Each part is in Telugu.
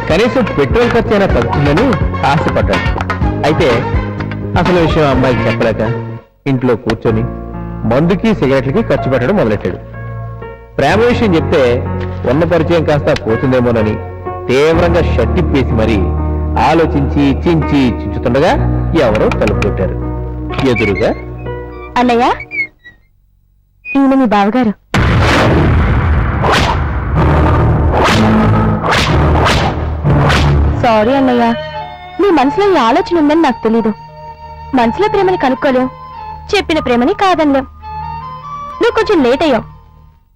కనీసం పెట్రోల్ ఖర్చు అయినా తగ్గుతుందని ఆశపడ్డాడు. అయితే అసలు విషయం అమ్మాయికి చెప్పలేక ఇంట్లో కూర్చొని మందుకి సిగరెట్లకి ఖర్చు పెట్టడం మొదలెట్టాడు. ప్రేమ విషయం చెప్తే ఉన్న పరిచయం కాస్త పోతుందేమోనని తీవ్రంగా షట్టిప్పేసి మరీ ఆలోచించి చించుతుండగా ఎవరో తలుపు కొట్టారు. ఎదురుగా అన్నయ్య, ఈయన మీ బావగారు. సారీ అన్నయ్య, నీ మనసులో ఈ ఆలోచన ఉందని నాకు తెలీదు. మనసులో ప్రేమని కనుక్కోలేం, చెప్పిన ప్రేమని కాదనలేం. నువ్వు కొంచెం లేట్ అయ్యావు.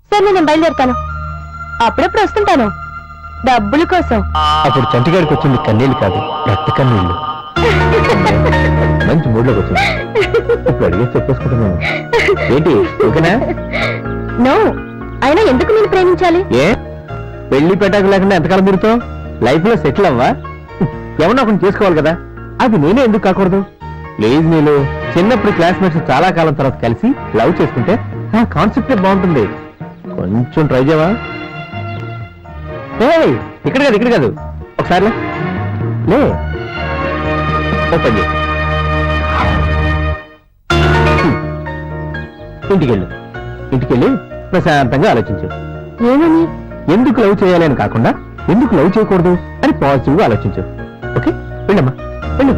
సరే, నేను బయలుదేరుతాను. అప్పుడప్పుడు వస్తుంటాను డబ్బుల కోసం. అప్పుడు చంటిగాడికి వచ్చింది కన్నీళ్ళు కాదు, రక్త కన్నీళ్ళు. మంచి మూడ్లోకి వచ్చింది. ఇప్పుడు అడిగే చెప్పేసుకుంటున్నాను. ఏంటి ఓకేనా? నో, అయినా ఎందుకు నేను ప్రేమించాలి? ఏ పెళ్లి పెట్టాక లేకుండా ఎంతకాలం తిరుగుతావు? లైఫ్ లో సెటిల్ అవ్వా? ఎవరినో ఒకరిని చేసుకోవాలి కదా. అది నేనే ఎందుకు కాకూడదు? ప్లీజ్, నేను చిన్నప్పుడు క్లాస్మేట్స్ చాలా కాలం తర్వాత కలిసి లవ్ చేసుకుంటే ఆ కాన్సెప్టే బాగుంటుంది. కొంచెం ట్రై చేయవా? ఇక్కడ కాదు ఒకసారి లే ఓపెన్ చేయి. ఇంటికెళ్ళి ప్రశాంతంగా ఆలోచించు. ఏమని? ఎందుకు లవ్ చేయాలి అని కాకుండా ఎందుకు లవ్ చేయకూడదు అని పాజిటివ్ గా ఆలోచించు. ఓకే, వెళ్ళమ్మా వెళ్ళు.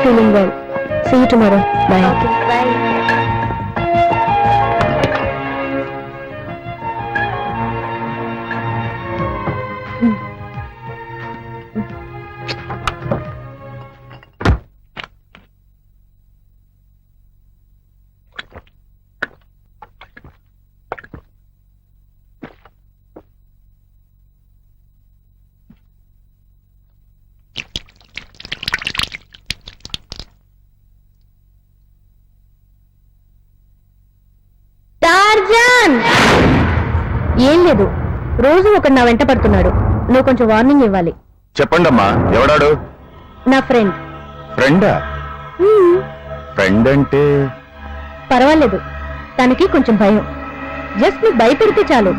Feeling well. See you tomorrow. Bye. Bye. ఏం లేదు, రోజు ఒకడు నా వెంట పడుతున్నాడు. నువ్వు కొంచెం వార్నింగ్ ఇవ్వాలి. చెప్పండమ్మా, ఎవడాడు? నా ఫ్రెండ్. ఫ్రెండా? ఫ్రెండ్ అంటే? పర్వాలేదు, తనకి కొంచెం భయం. జస్ట్ నువ్వు భయపెడితే చాలు,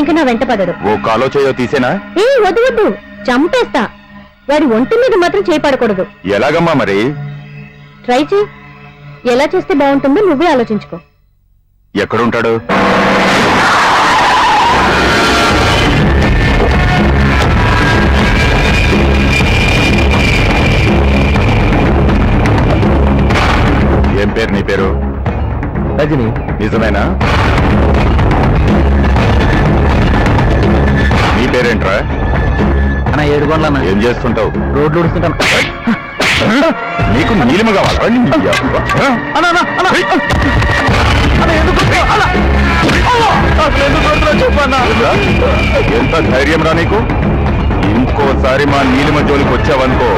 ఇంక నా వెంట పడడు. ఓ కాలో చేయో తీసేనా? వద్దు, చంపేస్తా. వాడి ఒంటి మీద మాత్రం చేయపడకూడదు. ఎలాగమ్మా మరి? ట్రై చేయి. ఎలా చేస్తే బాగుంటుందో నువ్వే ఆలోచించుకో. ఎక్కడుంటాడు? ఏం పేరు నీ పేరు? రజని. నిజమేనా? నీ పేరేంట్రా? అన్న 7 గంటలన్నా. ఏం చేస్తుంటావు? రోడ్లు ఉడుస్తుంటాను. నీకు నీలిమ కావాలా? ఎంత ధైర్యం రా నీకు? ఇంకోసారి మా నీలిమ జోలికి వచ్చావనుకో,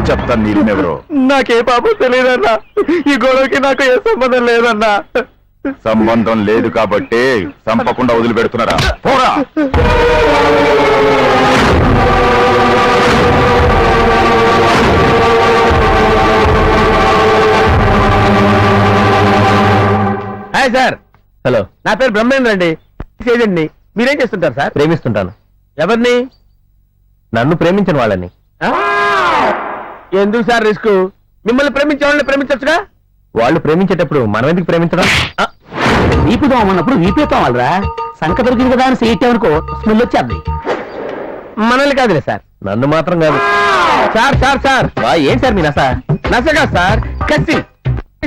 చెప్తాను నీలిమెవరో. నాకే పాపం తెలియదన్నా. ఈ గొడవకి నాకు ఏ సంబంధం లేదన్నా. సంబంధం లేదు కాబట్టి చంపకుండా వదిలిపెడుతున్నారా పోరా. Hi sir. హలో, నా పేరు బ్రహ్మేంద్ర అండి. ఏజెంట్ని. మీరేం చేస్తుంటారు సార్? ప్రేమిస్తుంటాను. ఎవరిని? నన్ను ప్రేమించిన వాళ్ళని. ఎందుకు సార్ రిస్క్? మిమ్మల్ని ప్రేమించే వాళ్ళని ప్రేమించొచ్చుగా. వాళ్ళు ప్రేమించేటప్పుడు మనం ఎందుకు ప్రేమించడం? వీపుదామన్నప్పుడు వీపేతావాలరా. సంక దొరికింది కదా అని సీట్టామనుకో స్మెల్ వచ్చేది. మనల్ని కాదులే సార్. నన్ను మాత్రం కాదు సార్. సార్ సార్ ఏంటి సార్ మీ నస? నసగా సార్, కసి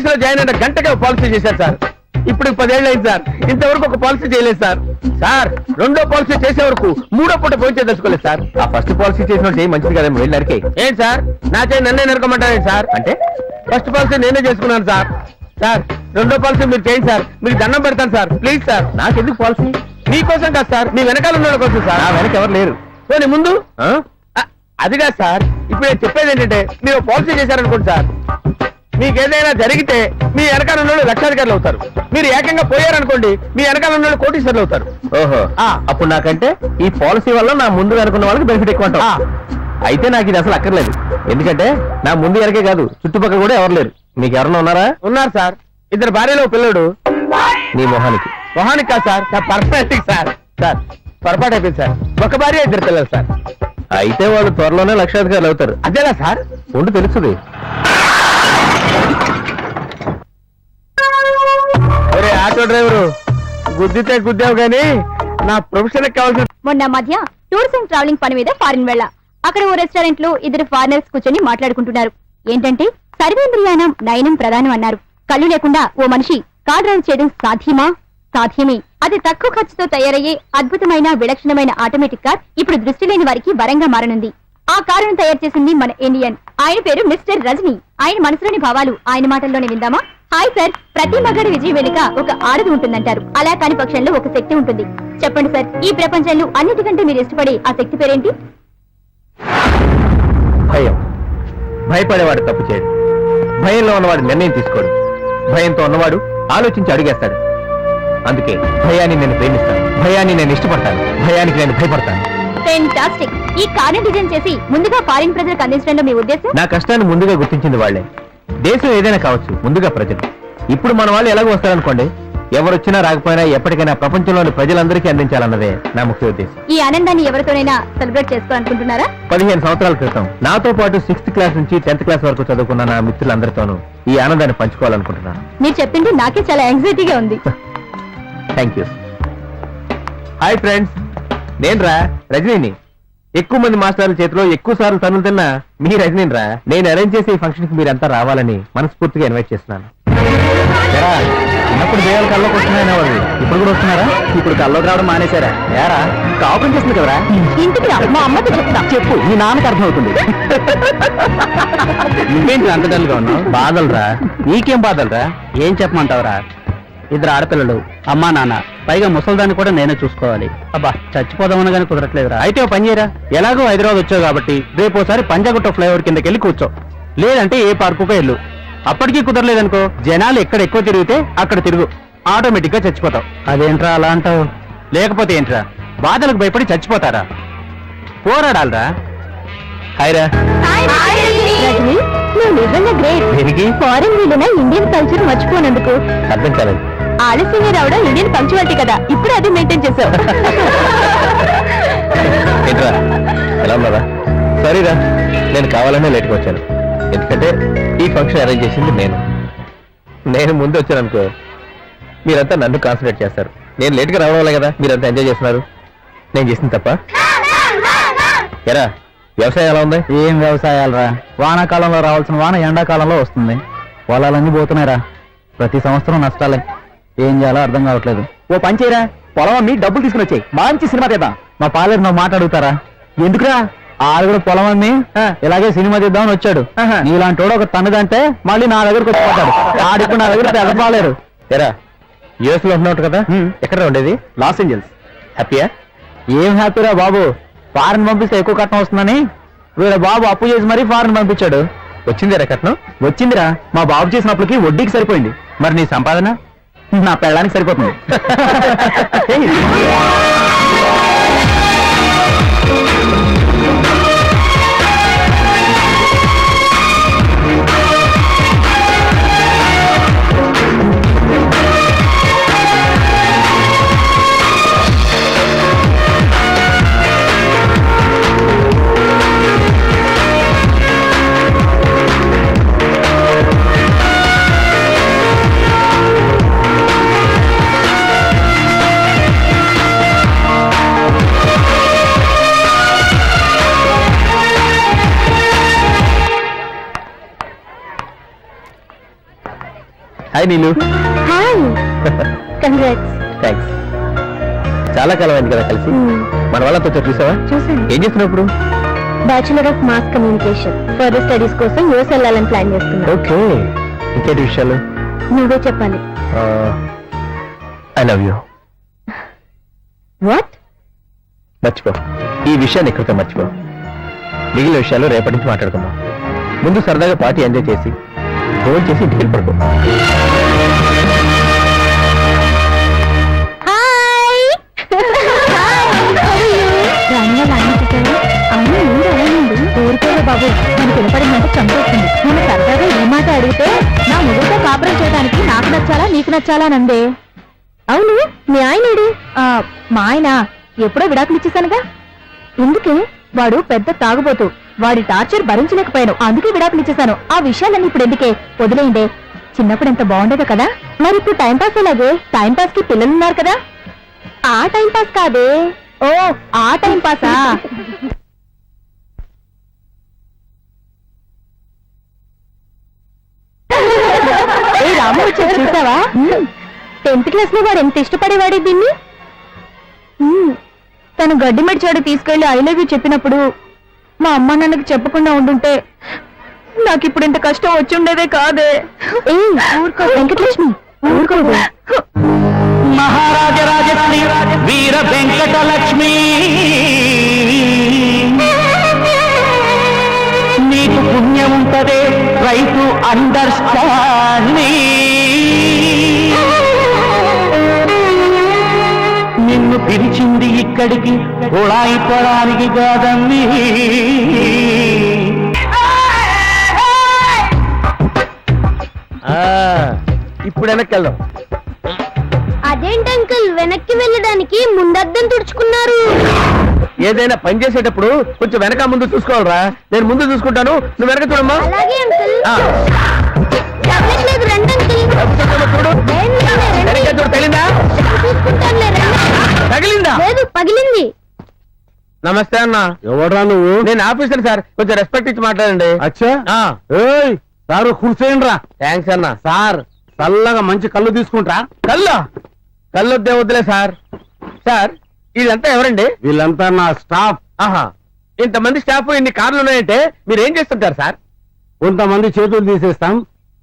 లో జాయిన్ అయిన గంటగా పాలసీ చేశారు సార్. ఇప్పుడు 10 ఏళ్ళు అయింది సార్, ఇంతవరకు ఒక పాలసీ చేయలేదు సార్. సార్, రెండో పాలసీ చేసే వరకు మూడో పూట పోయించే తెలుసుకోలేదు సార్. ఆ ఫస్ట్ పాలసీ చేసిన చేయి మంచిది కదా, వెళ్ళి నరికే. ఏంటి సార్, నా చేయి నన్నే నరకమంటారేంటి సార్? అంటే ఫస్ట్ పాలసీ నేనే చేసుకున్నాను సార్. సార్, రెండో పాలసీ మీరు చేయండి సార్, మీకు దండం పెడతాను సార్, ప్లీజ్ సార్. నాకెందుకు పాలసీ? మీకోసం కాదు సార్, మీ వెనకాల ఉన్న వాళ్ళ కోసం సార్. నా వెనక ఎవరు లేరు. పోనీ ముందు అది కాదు సార్. ఇప్పుడు నేను చెప్పేది ఏంటంటే, మీరు పాలసీ చేశారనుకోండి సార్, మీకు ఏదైనా జరిగితే మీ వెనకాల ఉన్న వాళ్ళు లక్షాధికారులు అవుతారు. మీరు ఏకంగా పోయారనుకోండి, మీ వెనకాల ఉన్న వాళ్ళు కోటీశ్వర్లు అవుతారు. ఓహో, అప్పుడు నాకంటే ఈ పాలసీ వల్ల నా ముందు అనుకున్న వాళ్ళకి బెనిఫిట్ ఎక్కువ అంటారు. అయితే నాకు ఇది అసలు అక్కర్లేదు. ఎందుకంటే నా ముందు వెనకే కాదు, చుట్టుపక్కల కూడా ఎవరు లేరు. మీకు ఎవరన్నా ఉన్నారా? ఉన్నారు సార్. 2 భార్యలో పిల్లడు. నీ మొహానికి? మొహానికి కాదు సార్, నా పర్సనాలిటీ సార్. సార్, పొరపాటు అయిపోయింది సార్. ఒక భార్య 2 పిల్లలు సార్. అయితే వాళ్ళు త్వరలోనే లక్షాధికారులు అవుతారు. అదేనా సార్? ఉండి తెలుస్తుంది. ఆటో డ్రైవరు, గుద్దితే గుద్దావు గానీ నా ప్రొఫెషన్ కావాల్సిన. మొన్న మధ్య టూర్స్ అండ్ ట్రావెలింగ్ పని మీద ఫారిన్ వెళ్ళా. అక్కడ ఓ రెస్టారెంట్ లో 2 ఫారినర్స్ కూర్చొని మాట్లాడుకుంటున్నారు. ఏంటంటే సర్వేంద్రియానం నయనం ప్రధానం అన్నారు. కళ్ళు లేకుండా ఓ మనిషి కార్ డ్రైవ్ చేయడం సాధ్యమా? సాధ్యమే. అది తక్కువ ఖర్చుతో తయారయ్యే అద్భుతమైన విలక్షణమైన ఆటోమేటిక్ కార్ ఇప్పుడు దృష్టి లేని వారికి వరంగా మారనుంది. ఆ కారును తయారు చేసింది మన ఇండియన్. ఆయన పేరు మిస్టర్ రజనీ. ఆయన మనసులోని భావాలు ఆయన మాటల్లోనే విందామా? హాయ్ సార్, ప్రతి మగాడి విజయం వెనుక ఒక ఆడది ఉంటుందంటారు. అలా కాని పక్షంలో ఒక శక్తి ఉంటుంది. చెప్పండి సార్, ఈ ప్రపంచంలో అన్నిటికంటే మీరు ఇష్టపడే ఆ శక్తి పేరేంటి? భయం. భయపడేవాడు తప్పు చేయడు. భయంలో ఉన్నవాడు నిర్ణయం తీసుకోడు. భయంతో ఉన్నవాడు ఆలోచించి అడిగేస్తాడు. అందుకే భయాన్ని నేను ప్రేమిస్తాను, భయాన్ని నేను ఇష్టపడతాను, భయానికి నేను భయపడతాను. ఫెంటాస్టిక్. ఈ కారుని డిజైన్ చేసి ముందుగా ఫారిన్ ప్రజలకు అందించడంలో మీ ఉద్దేశం? నా కష్టాన్ని ముందుగా గుర్తించింది వాళ్లే. దేశం ఏదైనా కావచ్చు, ముందుగా ప్రజలు. ఇప్పుడు మన వాళ్ళు ఎలాగో వస్తారనుకోండి, ఎవరొచ్చినా రాకపోయినా ఎప్పటికైనా ప్రపంచంలోని ప్రజలందరికీ అందించాలన్నదే నా ముఖ్య ఉద్దేశం. ఈ ఆనందాన్ని ఎవరితోనైనా సెలబ్రేట్ చేసుకోవాలనుకుంటున్నారా? 15 సంవత్సరాల క్రితం నాతో పాటు 6th క్లాస్ నుంచి 10th క్లాస్ వరకు చదువుకున్న నా మిత్రులందరితోనూ ఈ ఆనందాన్ని పంచుకోవాలనుకుంటున్నాను. మీరు చెప్పింది నాకే చాలా యాంగ్జైటీగా ఉంది. Thank you. హాయ్ ఫ్రెండ్స్, నేను రా రజనీని. ఎక్కువ మంది మాస్టర్ల చేతిలో ఎక్కువ సార్లు తనులు తిన్నా మీ రజనీని రా. నేను అరేంజ్ చేసే ఈ ఫంక్షన్ కి మీరంతా రావాలని మనస్ఫూర్తిగా ఇన్వైట్ చేస్తున్నాను. చిన్నప్పుడు దేవాల కల్లోకి వస్తున్నాయనే వాళ్ళు ఇప్పుడు కూడా వస్తున్నారా? ఇప్పుడు కల్లోకి రావడం మానేశారా? యారా కాపురం చేస్తుంది కదరా. ఇంటికి రా, మా అమ్మతో చెప్తా. చెప్పు, మీ నాన్నకి అర్థం అవుతుంది. నువ్వేంటి అంత డల్గా ఉన్నావు? బాధలరా. నీకేం బాధలరా? ఏం చెప్పమంటావురా? 2 ఆడపిల్లలు, అమ్మా నాన్న, పైగా ముసల్దాన్ని కూడా నేనే చూసుకోవాలి. అబ్బా, చచ్చిపోదామని కానీ కుదరట్లేదురా. అయితే ఓ పని చేయరా, ఎలాగో హైదరాబాద్ వచ్చావు కాబట్టి రేపోసారి పంజాగుట్ట ఫ్లైఓవర్ కిందకి వెళ్ళి కూర్చో. లేదంటే ఏ పార్కుకో వెళ్ళు. అప్పటికీ కుదరలేదనుకో, జనాలు ఎక్కడ ఎక్కువ తిరిగితే అక్కడ తిరుగు. ఆటోమేటిక్ గా చచ్చిపోతావు. అదేంట్రా అలా అంటావు? లేకపోతే ఏంట్రా, బాధలకు భయపడి చచ్చిపోతారా? పోరాడాలరా. హాయ్రా. రజనీ, నువ్వు నిజంగా గ్రేట్. దీనికి ఫారిన్ వీళ్ళైనా ఇండియన్ కల్చర్ మర్చిపోనందుకు. అర్థం కాలేదు. ఆలస్యంగా రావడం ఇండియన్ పంక్చువాలిటీ కదా, ఇప్పుడు అది మెయింటైన్ చేసావు. ఏంట్రా, ఎలా ఉన్నారా? సరేరా, నేను కావాలనే లేట్గా వచ్చాను. ఎందుకంటే ఈ ఫంక్షన్ అరేంజ్ చేసింది నేను ముందు వచ్చాను అనుకో, మీరంతా నన్ను కాన్సన్ట్రేట్ చేస్తారు. నేను లేట్గా రావడం వల్ల కదా మీరంతా ఎంజాయ్ చేస్తున్నారు. నేను చేసింది తప్ప? ఎరా, వ్యవసాయం ఎలా ఉంది? ఏం వ్యవసాయాలరా, వానాకాలంలో రావాల్సిన వాన ఎండాకాలంలో వస్తుంది. పొలాలన్నీ పోతున్నాయిరా. ప్రతి సంవత్సరం నష్టాలే. ఏం చేయాలో అర్థం కావట్లేదు. ఓ పని చేయరా, పొలం అమ్మి డబ్బులు తీసుకుని వచ్చాయి, మంచి సినిమా తీద్దాం. మా పాలేరు నువ్వు మాట్లాడుతారా? ఎందుకురా? ఆడు కూడా పొలం అమ్మి ఇలాగే సినిమా తీద్దామని వచ్చాడు. నీలాంటి వాడు ఒక తన్నదంటే మళ్ళీ నా దగ్గరకు వచ్చిపోతాడు. ఆడిప్పుడు నా దగ్గర ఎదపాలేరు. ఎరా, యుఎస్ లో ఉంటున్నావు కదా, ఎక్కడ ఉండేది? Los Angeles. హ్యాపీయా? ఏం హ్యాపీరా బాబు, ఫారెన్ పంపిస్తే ఎక్కువ కట్నం వస్తుందని వీళ్ళ బాబు అప్పు చేసి మరీ ఫారెన్ పంపించాడు. వచ్చిందిరా కట్నం? వచ్చిందిరా, మా బాబు చేసిన అప్పులకి వడ్డీకి సరిపోయింది. మరి నీ సంపాదన? నా పెళ్ళానికి సరిపోతుంది. Hi Neelu. Hi, congrats. Thanks. చాలా కాలం అయింది కదా కలిసి. మన వాళ్ళతో చూసావా? చూసాను. ఏం చేస్తున్నావు ఇప్పుడు? Bachelor of mass communication further studies కోసం యూఎస్ వెళ్ళాలని ప్లాన్ చేస్తున్నా. ఓకే, ఇంకేంటి విషయాలు? నువ్వే చెప్పాలి. I love you. వాట్? మర్చిపో ఈ విషయాన్ని ఇక్కడితో మర్చిపో. మిగిలిన విషయాలు రేపటి నుంచి మాట్లాడుకుందాం. ముందు సరదాగా పార్టీ ఎంజాయ్ చేసి ఫోన్ చేసి ఇంటికి వెళ్ళి పడుకో. హాయ్. ఊరుకోవే బాబు, మనకు వినపడిందంటే చంపేస్తుంది. నేను సరదాగా ఈ మాట అడిగితే నా మొదటితో కాపురం చేయడానికి నాకు నచ్చాలా నీకు నచ్చాలా నందే. అవును, మీ ఆయనేడు? మా ఆయన ఎప్పుడో విడాకులు ఇచ్చేసానుగా. ఎందుకే? వాడు పెద్ద తాగుబోతు. వాడి టార్చర్ భరించలేకపోయాను, అందుకే విడాకులు ఇచ్చేసాను. ఆ విషయాలన్నీ ఇప్పుడు ఎందుకే, వదిలేయండి. చిన్నప్పుడు ఎంత బాగుండేదో కదా. మరి ఇప్పుడు టైం పాస్ ఎలాగే? టైం పాస్ కి పిల్లలున్నారు కదా. ఆ టైం పాస్ కాదే. ఓ, ఆ టైం పాసా? ఏ రాము వచ్చాడు చూసావా? 10th క్లాస్ లో వాడు ఎంత ఇష్టపడేవాడే దీన్ని. తను గడ్డి మెడిచాడు తీసుకెళ్లి ఐ లవ్ యూ చెప్పినప్పుడు మా అమ్మ నాన్నకి చెప్పకుండా ఉండుంటే నాకు ఇప్పుడు ఇంత కష్టం వచ్చుండేదే కాదే. ఊరుకో వెంకటలక్ష్మి, ఊరుకోదు. మహారాజరాజశ్రీ వీర వెంకటలక్ష్మి, నీకు పుణ్యం ఉంటదే రైతు అండర్స్టాండ్. నిన్ను పిలిచింది ఇక్కడికి ఉడాయిపోవడానికి కాదమ్మి. ఇప్పుడు వెనక్కి వెళ్దాం. అదేంటి అంకుల్, వెనక్కి వెళ్ళడానికి ముందద్దం తుడుచుకున్నారు? ఏదైనా పని చేసేటప్పుడు కొంచెం వెనక ముందు చూసుకోవాలరా. నేను ముందు చూసుకుంటాను, నువ్వు వెనక చూడమ్మా. అలాగే అంకుల్. ఆ, తగలట్లేదు, రండి అంకుల్. చూడు. వెనక చూడు, తగిలిందా? చూసుకుంటానులే, రండి. తగిలిందా? లేదు, పగిలింది. నమస్తే అన్న. ఎవడ్రా నువ్వు? నేను ఆఫీసర్ సార్, కొంచెం రెస్పెక్ట్ ఇచ్చి మాట్లాడండి. అచ్చా, ఏయ్ సారు కూర్చోయండి రా. థ్యాంక్స్ అన్న. సార్ చల్లగా మంచి కళ్ళు తీసుకుంటా. కళ్ళు కళ్ళొద్దే వద్దులే సార్. సార్ ఇదంతా ఎవరండి? వీళ్ళంతా నా స్టాఫ్. ఆహా, ఇంతమంది స్టాఫ్, ఇన్ని కార్లు ఉన్నాయంటే మీరు ఏం చేస్తుంటారు సార్? కొంతమంది చేతులు తీసేస్తాం,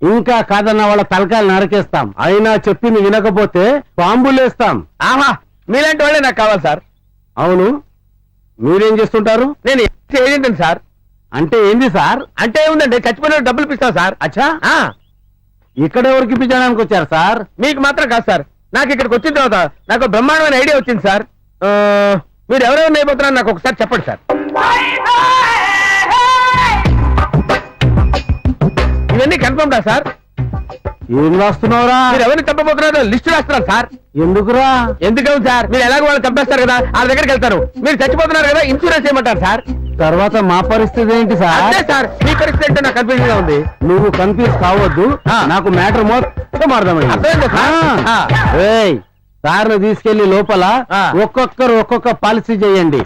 ఇంకా కాదన్న వాళ్ళ తలకాయలు నరికేస్తాం. అయినా చెప్పింది వినకపోతే బాంబులేస్తాం. ఆహా, మీలాంటి వాళ్ళే నాకు కావాలి సార్. అవును, మీరేం చేస్తుంటారు? నేను ఏజెంట్ సార్. అంటే ఏంది సార్? అంటే ఏముందండి, చచ్చిపోయిన డబ్బులు ఇప్పిస్తాం సార్. అచ్చా, ఆ, ఇక్కడ ఎవరికి ఇప్పించడానికి వచ్చారు సార్? మీకు మాత్రం కాదు సార్. నాకు ఇక్కడికి వచ్చిన తర్వాత నాకు బ్రహ్మాండమైన ఐడియా వచ్చింది సార్. మీరు ఎవరెవరిని అయిపోతున్నారో నాకు ఒకసారి చెప్పండి సార్. ఇవన్నీ కన్ఫర్మ్ రా సార్? ఏం రాస్తున్నావురా? మీరు ఎవరిని చంపబోతున్నారో లిస్టు రాస్తున్నారు సార్. ఎందుకురా? ఎందుకవు సార్? మీరు ఎలాగో వాళ్ళు చంపేస్తారు కదా, వాళ్ళ దగ్గరికి వెళ్తారు. మీరు చచ్చిపోతున్నారు కదా, ఇన్సూరెన్స్ చేయమంటారు సార్. తర్వాత మా పరిస్థితి ఏంటి సార్? అంతే సార్, మీ పరిస్థితి ఏంటో నాకు కన్ఫ్యూజన్ గా ఉంది. నువ్వు కన్ఫ్యూజ్ కావద్దు, ఆ. నాకు మ్యాటర్ మొత్తం అర్థమైందా అర్థమైంది. సార్? ఆ. ఏయ్, సార్ను తీసుకెళ్లి లోపల ఆ. ఒక్కొక్కరు ఒక్కొక్క పాలసీ చేయండి.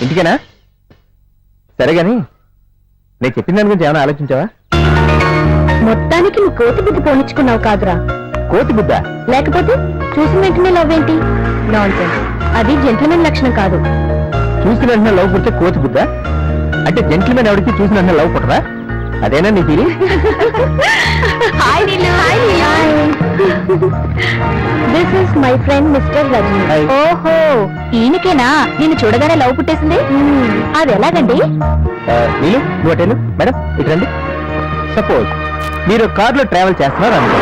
ఇంటికేనా? సరే గాని నేను చెప్పిన దాని గురించి ఏమైనా ఆలోచించావా? మొత్తానికి నువ్వు కోతి బుద్ధి పోనిచ్చుకున్నావు కాదురా. కోతి బుద్ధ? లేకపోతే చూసిన వెంటనే లవ్ ఏంటి? నాన్సెన్స్. అది జెంట్లమెన్ లక్షణం కాదు. చూసిన వెంటనే లవ్ పుడితే కోతి బుద్ధ? అంటే జెంట్లమెన్ ఎవరికి చూసిన వెంటనే లవ్ పుట్టరా? అదేనా నీ feeling? Hi Neelu. Hi Neelu. This is my friend mister Rajani. Hi. ఓహో, ఈయనకేనా నిన్ను చూడగానే లవ్ పుట్టేసింది? అది ఎలాగండి? నీలు నువ్వు అటేను మేడం ఇటు రండి. సపోజ్ మీరు కార్లో ట్రావెల్ చేస్తున్నారు అనుకో.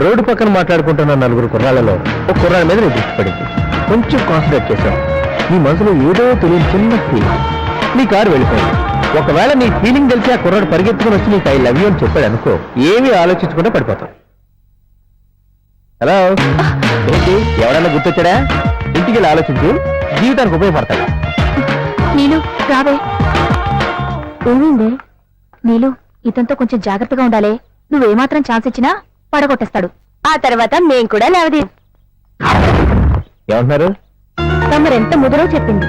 రోడ్డు పక్కన మాట్లాడుకుంటున్న నలుగురు కుర్రాళ్ళలో ఒక కుర్రాడి మీద నీ దృష్టి పడింది. కొంచెం కాన్సన్ట్రేట్ చేశావు. నీ మనసులో ఏదో తెలియని చిన్న ఫీలింగ్. నీ కారు వెళ్ళిపోయింది. ఒకవేళ నీ ఫీలింగ్ తెలిసి ఆ కుర్రాడు పరిగెత్తుకుని వచ్చి నీకు ఐ లవ్ యూ అని చెప్పాడు అనుకో, ఏమీ ఆలోచించకుండా పడిపోతావు. హలో, ఏంటి ఎవడన్నా గుర్తొచ్చాడా? ఇంటికి వెళ్ళి ఆలోచించు, జీవితానికి ఉపయోగపడతాడు. నీలు రావే. ఏమైంది? నీలు, ఇతనితో కొంచెం జాగ్రత్తగా ఉండాలి. నువ్వేమాత్రం ఛాన్స్ ఇచ్చినా పడగొట్టేస్తాడు. ఆ తర్వాత మేం కూడా లేవది. ఏమంటున్నారు? తమరెంత ముదురో చెప్పింది.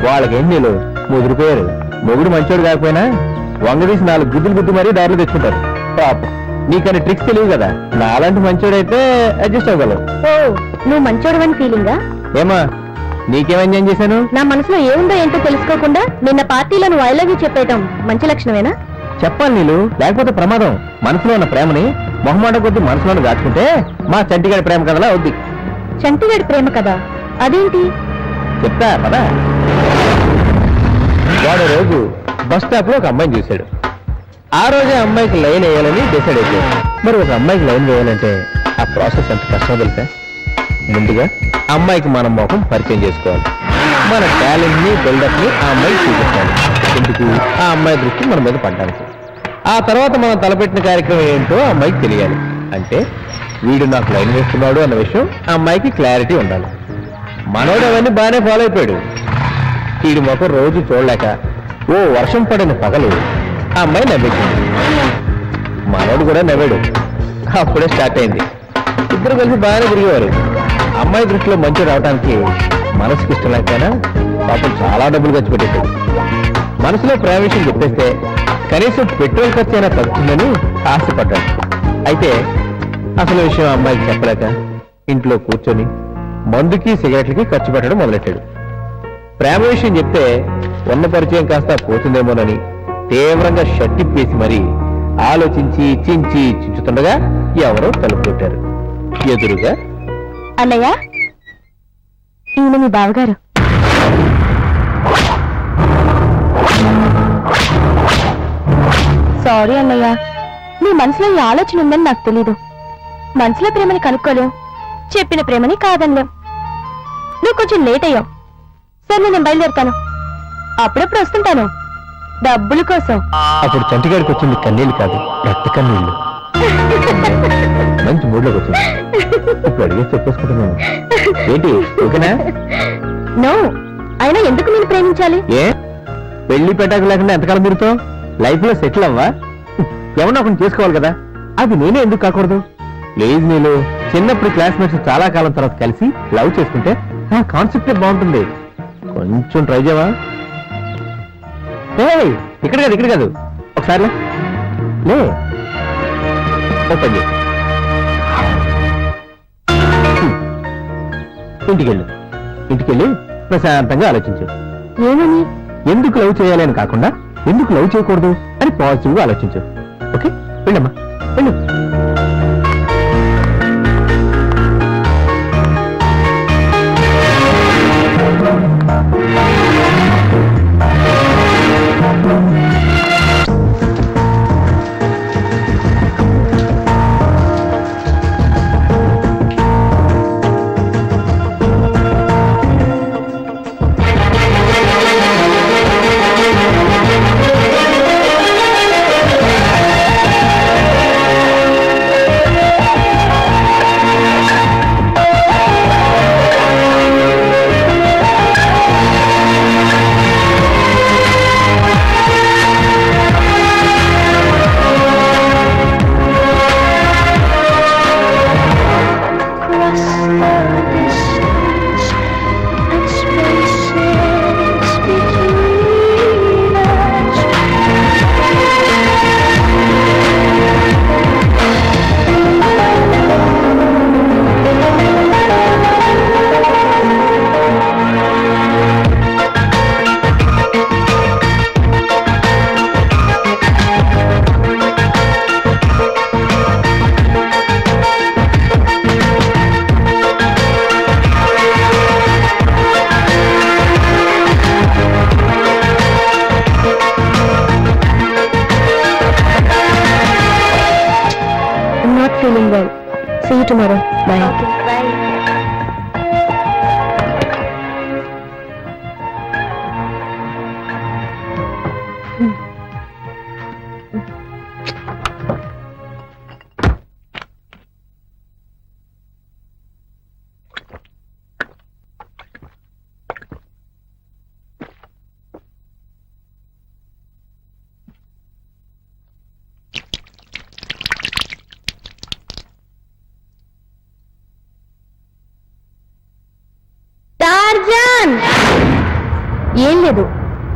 వాళ్ళకేం నీళ్ళు ముదిరిపోయారు. మొగుడు మంచోడు కాకపోయినా వంగదీసి 4 గుద్దులు గుద్దు మరీ దారిలో తెచ్చుకుంటారు. పాప నీకని ట్రిక్స్ తెలియదు కదా. నాలాంటి మంచోడైతే అడ్జస్ట్ అవ్వగలవు. ఓ, నువ్వు మంచోడవని ఫీలింగా? ఏమా నీకేం ఎంజాయ్ చేశాను? నా మనసులో ఏముందో ఏంటో తెలుసుకోకుండా నిన్న పార్టీలో నువ్వు ఐ లవ్ యూ చెప్పేయటం మంచి లక్షణమేనా? చెప్పాలి నీళ్ళు, లేకపోతే ప్రమాదం. మనసులో ఉన్న ప్రేమని మొహమాట కొద్ది మనసులోనే దాచుకుంటే మా చంటిగాడి ప్రేమ కథలా అవుద్ది. చంటిగాడి ప్రేమ కదా, అదేంటి? చెప్తా పదా. వాడు రోజు బస్ స్టాప్ లో ఒక అమ్మాయిని చూశాడు. ఆ రోజే అమ్మాయికి లైన్ వేయాలని డిసైడ్ అయిపోయాడు. మరి ఒక అమ్మాయికి లైన్ వేయాలంటే ఆ ప్రాసెస్ ఎంత కష్టమో తెలుసా? ముందుగా అమ్మాయికి మనం మొహం పరిచయం చేసుకోవాలి. మన టాలెంట్ ని బిల్డప్ ని ఆ అమ్మాయికి చూపించాలి. ఎందుకు? ఆ అమ్మాయి దృష్టి మన మీద పడ్డానికి. ఆ తర్వాత మనం తలపెట్టిన కార్యక్రమం ఏంటో ఆ అమ్మాయికి తెలియాలి. అంటే వీడు నాకు లైన్ వేస్తున్నాడు అన్న విషయం ఆ అమ్మాయికి క్లారిటీ ఉండాలి. మనోడు అవన్నీ బాగానే ఫాలో అయిపోయాడు. వీడి మొక్క రోజు చూడలేక ఓ వర్షం పడిన పగలు ఆ అమ్మాయి నవ్వించింది. మనోడు కూడా నవ్వాడు. అప్పుడే స్టార్ట్ అయింది. ఇద్దరు కలిసి బాగానే తిరిగేవారు. అమ్మాయి దృష్టిలో మంచి రావడానికి మనసుకి ఇష్టం లేకపోయినా పాపం చాలా డబ్బులు ఖర్చు పెట్టేశాడు. మనసులో ప్రేమ విషయం చెప్పేస్తే కనీసం పెట్రోల్ ఖర్చు అయినా తగ్గుతుందని ఆశపడ్డాడు. అయితే అసలు విషయం అమ్మాయికి చెప్పలేక ఇంట్లో కూర్చొని మందుకి సిగరెట్లకి ఖర్చు పెట్టడం మొదలెట్టాడు. ప్రేమ విషయం చెప్తే ఉన్న పరిచయం కాస్త పోతుందేమోనని తీవ్రంగా షట్టిప్పేసి మరీ ఆలోచించి చించి చించుతుండగా ఎవరో తలుపు కొట్టారు. ఎదురుగా అన్నయ్య, ఈయన మీ బావగారు. సారీ అన్నయ్య, నీ మనసులో ఈ ఆలోచన ఉందని నాకు తెలీదు. మనసులో ప్రేమని కనుక్కోలేం, చెప్పిన ప్రేమని కాదనలేం. నువ్వు కొంచెం లేట్ అయ్యావు. సరే, నేను బయలుదేరుతాను. అప్పుడప్పుడు వస్తుంటాను డబ్బుల కోసం. అప్పుడు చంటిగాడికి వచ్చింది కన్నీళ్ళు కాదు, రక్త కన్నీళ్ళు. మంచి మూడ్లోకి వచ్చింది. ఇప్పుడు అడిగే చెప్పేసుకుంటున్నాను. ఏంటి ఓకేనా? నో, అయినా ఎందుకు నేను ప్రేమించాలి? ఏ పెళ్లి పెట్టాక లేకుండా ఎంతకాలం తిరుగుతావు? లైఫ్ లో సెటిల్ అవ్వా? ఎవరినో ఒకరిని చేసుకోవాలి కదా. అది నేనే ఎందుకు కాకూడదు? ప్లీజ్ నీళ్ళు, చిన్నప్పుడు క్లాస్మేట్స్ చాలా కాలం తర్వాత కలిసి లవ్ చేసుకుంటే ఆ కాన్సెప్టే బాగుంటుంది. కొంచెం ట్రై చేయవా? ఇక్కడ కాదు, ఇక్కడ కాదు, ఒకసారి లే ఓపెన్ చేయి. ఇంటికెళ్ళు. ఇంటికెళ్ళి ప్రశాంతంగా ఆలోచించు. ఏమని? ఎందుకు లవ్ చేయాలి అని కాకుండా ఎందుకు లవ్ చేయకూడదు అని పాజిటివ్ గా ఆలోచించు. ఓకే, వెళ్ళమ్మా వెళ్ళు. Feeling well. See you tomorrow. Bye. Bye. Tarzan! ఏం లేదు,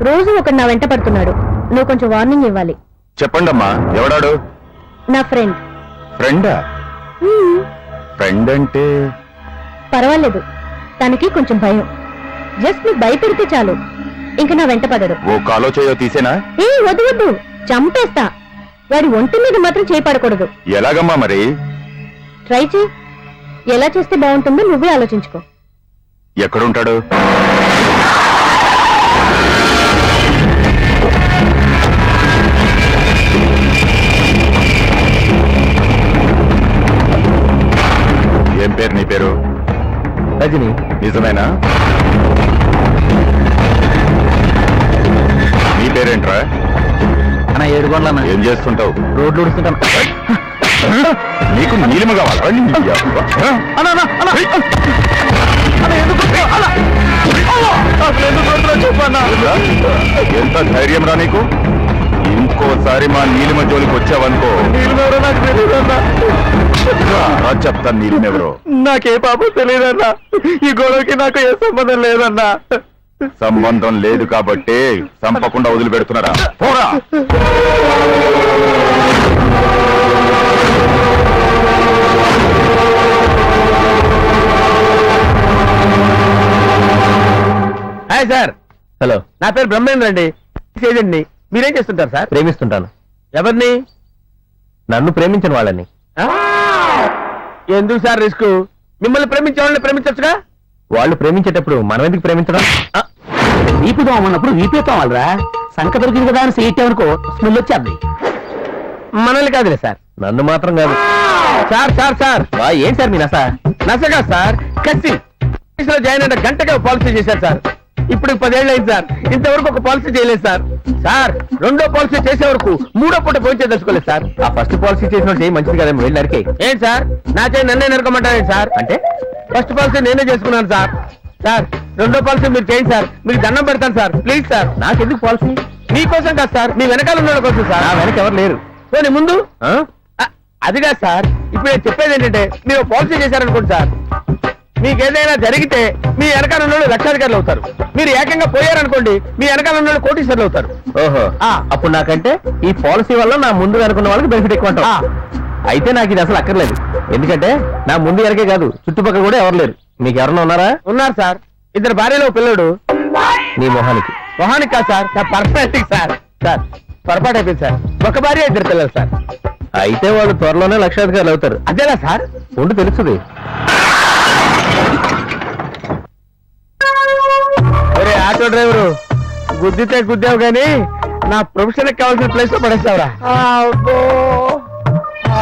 రోజు ఒకడు నా వెంట పడుతున్నాడు. నువ్వు కొంచెం వార్నింగ్ ఇవ్వాలి. చెప్పండమ్మా, ఎవడాడు? నా ఫ్రెండ్. ఫ్రెండా? ఫ్రెండ్ అంటే పర్వాలేదు, తనకి కొంచెం భయం. జస్ట్ నువ్వు భయపెడితే చాలు, ఇంక నా వెంట పడడు. ఓ కాలో చేయో తీసేనా? ఏ వద్దు వద్దు, చంపేస్తా. వాడి ఒంటి మీద మాత్రం చేయపడకూడదు. ఎలాగమ్మా మరి? ట్రై చేయి. ఎలా చేస్తే బాగుంటుందో నువ్వే ఆలోచించుకో. ఎక్కడుంటాడు? ఏం పేరు నీ పేరు? రజని. నిజమేనా? నీ పేరేంట్రా? అన్న 7 గంటలన్నా. ఏం చేస్తుంటావు? రోడ్లు ఉడుస్తుంటాను. నీకు నీలిమ కావాలా? ఎంత ధైర్యం రా నీకు? ఇంకోసారి మా నీలిమ జోలికి వచ్చావనుకో, రా చెప్తాను నీలిమెవరో. నాకే పాపం తెలియదన్నా. ఈ గొడవకి నాకు ఏ సంబంధం లేదన్నా. సంబంధం లేదు కాబట్టి చంపకుండా వదిలిపెడుతున్నారా? పోరా! Hi sir. హలో, నా పేరు బ్రహ్మేంద్ర అండి. ఏజెంట్ని. మీరేం చేస్తుంటారు సార్? ప్రేమిస్తుంటాను. ఎవరిని? నన్ను ప్రేమించిన వాళ్ళని. ఎందుకు సార్ రిస్క్? మిమ్మల్ని ప్రేమించే వాళ్ళని ప్రేమించచ్చుగా. వాళ్ళు ప్రేమించేటప్పుడు మనం ఎందుకు ప్రేమించడం? వీపు దోమన్నప్పుడు వీపే తోమాలరా. సంక దొరికింది కదా అని చేయటనుకో, స్మెల్ వచ్చేది. మనల్ని కాదులే సార్. నన్ను మాత్రం కాదు సార్. సార్ సార్ ఏంటి సార్ మీ నస? నసగా సార్, కసి జాయిన్ అయిన గంటగా పాలసీ చేశారు సార్. ఇప్పుడు 10 ఏళ్ళు అయింది సార్, ఇంతవరకు ఒక పాలసీ చేయలేదు సార్. సార్, 2వ పాలసీ చేసే వరకు 3వ పూట పోయించే తెలుసుకోలేదు సార్. ఆ ఫస్ట్ పాలసీ చేసిన చేయి మంచిది కదేమో, వెళ్ళి నరికే. ఏంటి సార్, నా చేయి నన్నే నరకమంటారేంటి సార్? అంటే ఫస్ట్ పాలసీ నేనే చేసుకున్నాను సార్. సార్, 2వ పాలసీ మీరు చేయండి సార్. మీకు దండం పెడతాను సార్, ప్లీజ్ సార్. నాకెందుకు పాలసీ? మీకోసం కాదు సార్, మీ వెనకాల ఉన్న కోసం సార్. నా వెనక ఎవరు లేరు. పోనీ ముందు అది కాదు సార్. ఇప్పుడు నేను చెప్పేది ఏంటంటే, మీరు పాలసీ చేశారనుకోండి సార్, మీకు ఏదైనా జరిగితే మీ వెనకాల ఉన్న లక్షాధికారులు అవుతారు. మీరు ఏకంగా పోయారనుకోండి, మీ వెనకాల ఉన్న కోటీశ్వర్లు అవుతారు. ఓహో, అప్పుడు నాకంటే ఈ పాలసీ వల్ల నా ముందు అనుకున్న వాళ్ళకి బెనిఫిట్ ఎక్కువ అంటారు. అయితే నాకు ఇది అసలు అక్కర్లేదు. ఎందుకంటే నా ముందు వెనకే కాదు, చుట్టుపక్కల కూడా ఎవరు లేరు. మీకు ఎవరన్నా ఉన్నారా? ఉన్నారు సార్. 2 భార్యలో పిల్లడు. నీ మొహానికి? మొహానికి కాదు సార్, నా పర్సనాలిటీ సార్. సార్, పొరపాటు అయిపోయింది సార్. ఒక భార్య 2 పిల్లలు సార్. అయితే వాళ్ళు త్వరలోనే లక్షాధికారులు అవుతారు. అదేనా సార్? ఉండి తెలుస్తుంది. ఒరే ఆటో డ్రైవరు, గుద్దితే గుద్దావు గానీ నా ప్రొఫెషన్ కావాల్సిన ప్లేస్ లో పడేస్తావురా.